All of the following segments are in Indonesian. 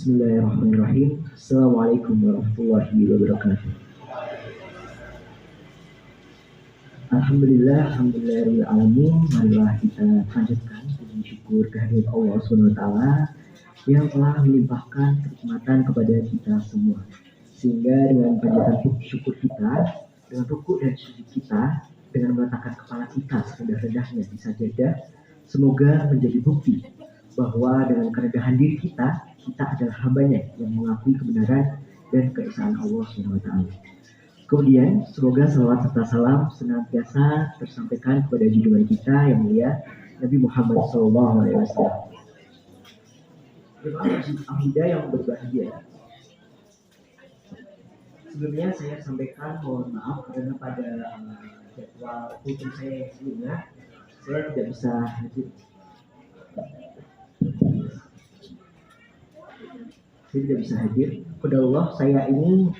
Bismillahirrahmanirrahim. Assalamualaikum warahmatullahi wabarakatuh. Alhamdulillahirrahmanirrahim. Marilah kita panjatkan puji syukur kehadirat Allah SWT yang telah melimpahkan kenikmatan kepada kita semua. Sehingga dengan panjatan syukur kita, dengan rukuk dan sujud kita, dengan meletakkan kepala kita serendah-rendahnya di sajadah, semoga menjadi bukti bahwa dengan kerendahan diri kita adalah hambanya yang mengakui kebenaran dan keesaan Allah SWT. Kemudian, semoga salawat serta salam senantiasa tersampaikan kepada junjungan kita yang mulia Nabi Muhammad SAW. Terima kasih Ahmida yang berbahagia. Sebelumnya saya sampaikan mohon maaf karena pada jadwal rutin saya yang sebelumnya saya tidak bisa hadir. Saya tidak bisa hadir. Kepada Allah, saya ini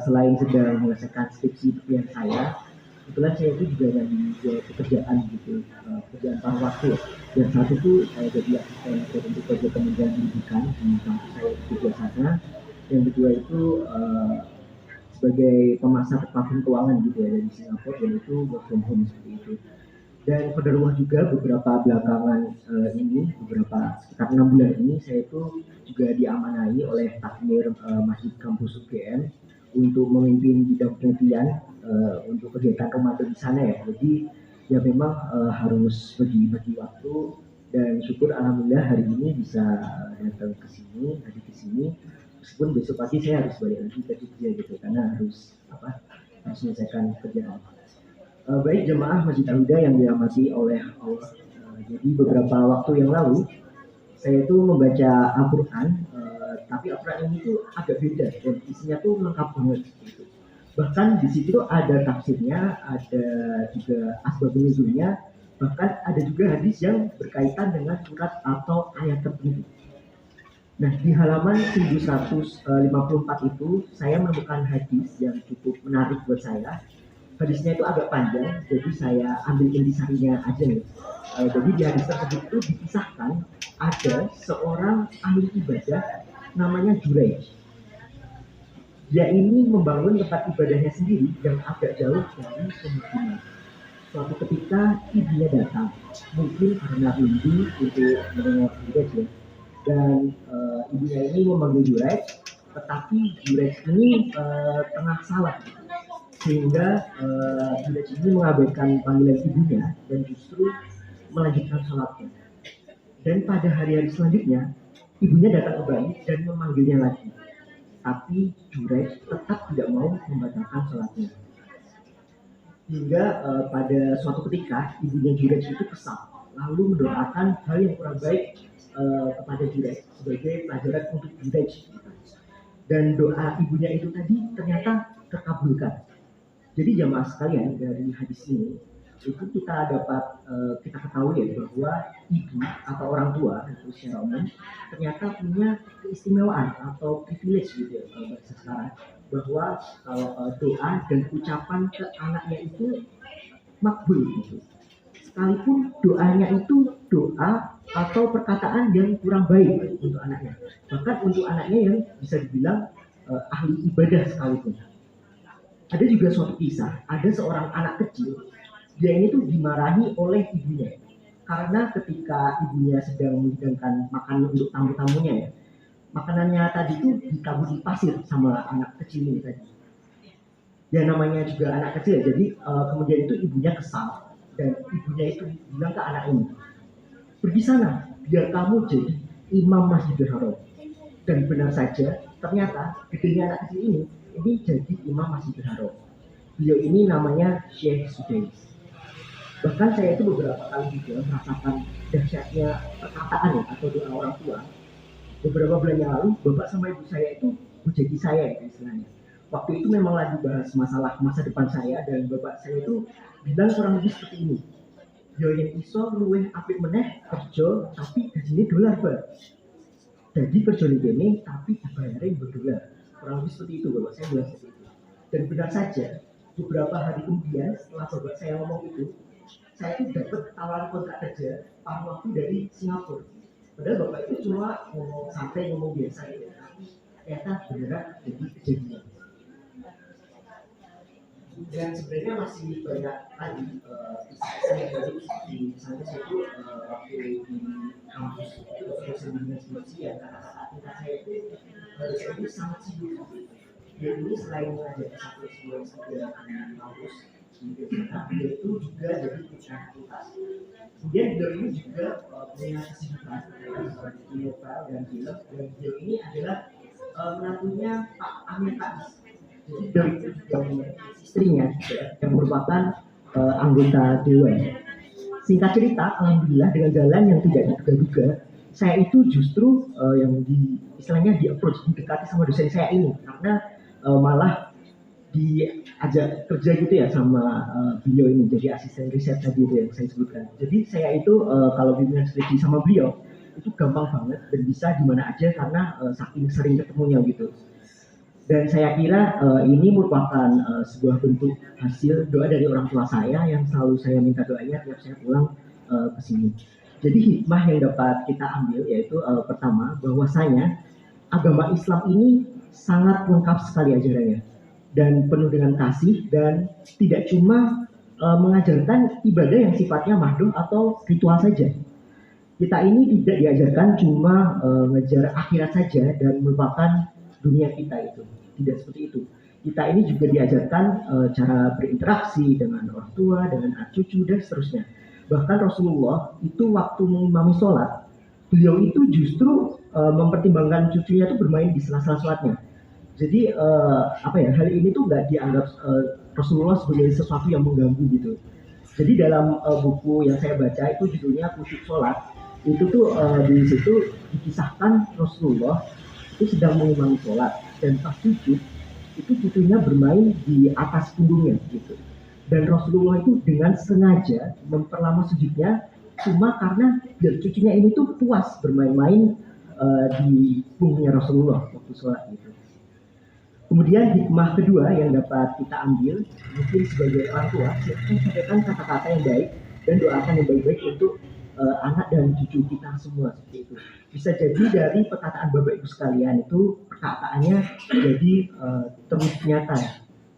selain sedang menyelesaikan skripsi impian saya, kebetulan saya itu juga lagi buat pekerjaan gitu, pekerjaan paruh waktu. Yang satu itu saya jadi asisten untuk proyek Kementerian Pendidikan di kampus saya di sana. Yang kedua itu sebagai pemasar platform keuangan gitu ya dari Singapura, dan itu work from home seperti itu. Dan kodarullah juga beberapa belakangan ini, sekitar 6 bulan ini saya itu juga diamanai oleh takmir Masjid Kampus UGM untuk memimpin bidang penelitian untuk kegiatan Ramadan di sana ya. Jadi ya memang harus bagi waktu, dan syukur alhamdulillah hari ini bisa datang ke sini, hadir ke sini. Meskipun besok pagi saya harus balik lagi ke Jogja gitu karena harus menyelesaikan kerjaan. Baik jemaah Masjid Al-Huda yang dirahmati oleh Allah. Jadi beberapa waktu yang lalu saya itu membaca Al-Quran, tapi Al-Quran ini tuh agak beda dan isinya tuh lengkap banget gitu. Bahkan di situ ada tafsirnya, ada juga asbabun nuzulnya, bahkan ada juga hadis yang berkaitan dengan surat atau ayat tertentu. Nah, di halaman 1154 itu saya menemukan hadis yang cukup menarik buat saya. Hadisnya itu agak panjang, jadi saya ambil intisarinya aja nih. Jadi di hadis tersebut itu dikisahkan ada seorang ahli ibadah namanya Juraij. Dia ini membangun tempat ibadahnya sendiri yang agak jauh dari pemukiman. Suatu ketika ibunya datang, mungkin karena rindu untuk mendengar Juraij ya. Dan ibunya ini memanggil Juraij, tetapi Juraij ini tengah salat. Sehingga Juraij ini mengabaikan panggilan ibunya dan justru melanjutkan sholatnya. Dan pada hari-hari selanjutnya, ibunya datang kembali dan memanggilnya lagi. Tapi Juraij tetap tidak mau membatalkan sholatnya. Hingga pada suatu ketika, ibunya Juraij itu kesal, lalu mendoakan hal yang kurang baik kepada Juraij sebagai pelajaran untuk Juraij. Dan doa ibunya itu tadi ternyata terkabulkan. Jadi jamaah sekalian, dari hadis ini itu kita dapat kita ketahui ya bahwa ibu atau orang tua itu secara umum ternyata punya keistimewaan atau privilege gitu ya kalau bahasa sekarang, bahwa kalau doa dan ucapan ke anaknya itu makbul gitu. Sekalipun doanya itu doa atau perkataan yang kurang baik untuk anaknya, bahkan untuk anaknya yang bisa dibilang ahli ibadah sekalipun. Ada juga suatu kisah, ada seorang anak kecil, dia ini tuh dimarahi oleh ibunya karena ketika ibunya sedang menghidangkan makanan untuk tamu-tamunya ya, makanannya tadi tuh ditabur di pasir sama anak kecil ini tadi. Ya namanya juga anak kecil ya, jadi kemudian itu ibunya kesal dan ibunya itu bilang ke anak ini, pergi sana biar kamu jadi imam Masjidil Haram. Dan benar saja, ternyata gedenya anak kecil ini jadi imam Masjidil Haram. Beliau ini namanya Syekh Sudais. Bahkan saya itu beberapa kali juga merasakan dahsyatnya perkataan ya, atau doa orang tua. Beberapa bulan yang lalu, bapak sama ibu saya itu menjadi saya ya istilahnya. Waktu itu memang lagi bahas masalah masa depan saya, dan bapak saya itu bilang kurang lebih seperti ini. Yo yang iso luweh apik meneh kerja tapi gajinya dolar, Pak. Jadi kerja ini tapi dibayarin berdolar. Kurang lebih seperti itu bapak saya bilang seperti itu. Dan benar saja, beberapa hari kemudian setelah bapak saya ngomong itu, saya itu dapat tawaran kontrak kerja paruh waktu dari Singapura. Padahal bapak itu cuma ngomong santai, ngomong biasa gitu, tapi ternyata beneran jadi kejadian. Dan sebenarnya masih banyak lagi kisah yang tadi seperti misalnya saya itu waktu di kampus itu dosen bimbingan skripsi ya, kata-kata tingkat saya itu saya itu sangat sibuk. Dia ini selain mengajar S1 S2 S3 di kampus di sana, dia itu juga jadi putra fakultas. Kemudian beliau ini juga punya kesibukan di novel dan film, dan beliau ini adalah menantunya Pak Amir Rais. Jadi beliau itu juga memiliki istrinya yang merupakan anggota dewan. Singkat cerita, alhamdulillah dengan jalan yang tidak diduga-duga, saya itu justru yang istilahnya di approach, didekati sama dosen saya ini, karena malah diajak kerja gitu ya sama beliau ini jadi asisten riset tadi yang saya sebutkan. Jadi saya itu kalau bimbingan skripsi sama beliau itu gampang banget dan bisa di mana aja karena saking sering ketemunya gitu. Dan saya kira ini merupakan sebuah bentuk hasil doa dari orang tua saya yang selalu saya minta doanya tiap saya pulang ke sini. Jadi hikmah yang dapat kita ambil yaitu pertama bahwasanya agama Islam ini sangat lengkap sekali ajarannya dan penuh dengan kasih dan tidak cuma mengajarkan ibadah yang sifatnya mahdoh atau ritual saja. Kita ini tidak diajarkan cuma ngejar akhirat saja dan melupakan dunia kita itu. Tidak seperti itu. Kita ini juga diajarkan cara berinteraksi dengan orang tua, dengan anak cucu dan seterusnya. Bahkan Rasulullah itu waktu mengimami sholat, beliau itu justru mempertimbangkan cucunya itu bermain di sela-sela sholatnya. Jadi apa ya, hal ini tuh nggak dianggap Rasulullah sebagai sesuatu yang mengganggu gitu. Jadi dalam buku yang saya baca itu judulnya Khusyuk Sholat, itu tuh di situ dikisahkan Rasulullah itu sedang mengimami sholat dan pas sujud itu cucunya bermain di atas punggungnya gitu. Dan Rasulullah itu dengan sengaja memperlama sujudnya cuma karena biar cucunya ini tuh puas bermain-main di punggungnya Rasulullah waktu sholat gitu. Kemudian hikmah kedua yang dapat kita ambil, mungkin sebagai orang tua, saya sampaikan kata-kata yang baik dan doakan yang baik-baik untuk anak dan cucu kita semua seperti itu. Bisa jadi dari perkataan Bapak Ibu sekalian itu perkataannya jadi terus nyata.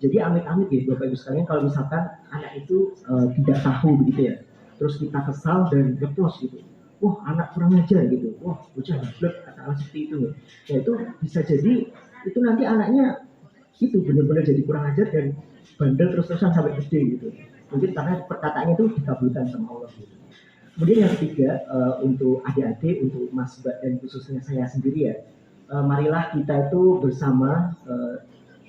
Jadi amit-amit ya Bapak Ibu sekalian kalau misalkan anak itu tidak tahu begitu ya, terus kita kesal dan ngeplos gitu. Wah anak kurang ajar gitu, wah bocah goblok kata-kata seperti itu. Ya itu bisa jadi itu nanti anaknya itu benar-benar jadi kurang ajar dan bandel terus-terusan sampai gede gitu. Mungkin karena perkataannya itu dikabulkan sama Allah gitu. Kemudian yang ketiga untuk adik-adik, untuk Mas Mbak dan khususnya saya sendiri ya, marilah kita itu bersama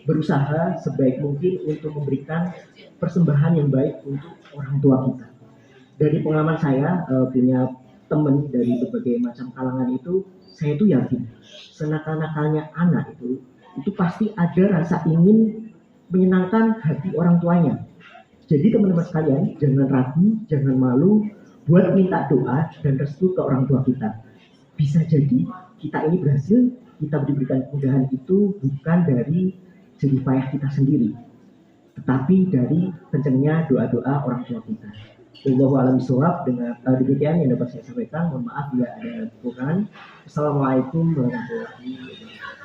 berusaha sebaik mungkin untuk memberikan persembahan yang baik untuk orang tua kita. Dari pengalaman saya punya teman dari berbagai macam kalangan itu, saya itu yakin senakal-nakalnya anak itu pasti ada rasa ingin menyenangkan hati orang tuanya. Jadi teman-teman sekalian, jangan ragu, jangan malu buat minta doa dan restu ke orang tua kita. Bisa jadi kita ini berhasil, kita diberikan kemudahan itu bukan dari jerih payah kita sendiri, tetapi dari kencengnya doa-doa orang tua kita. Wallahu a'lam bishawab. Dengan demikian yang dapat saya sampaikan. Mohon maaf bila ada kekurangan. Assalamualaikum warahmatullahi wabarakatuh.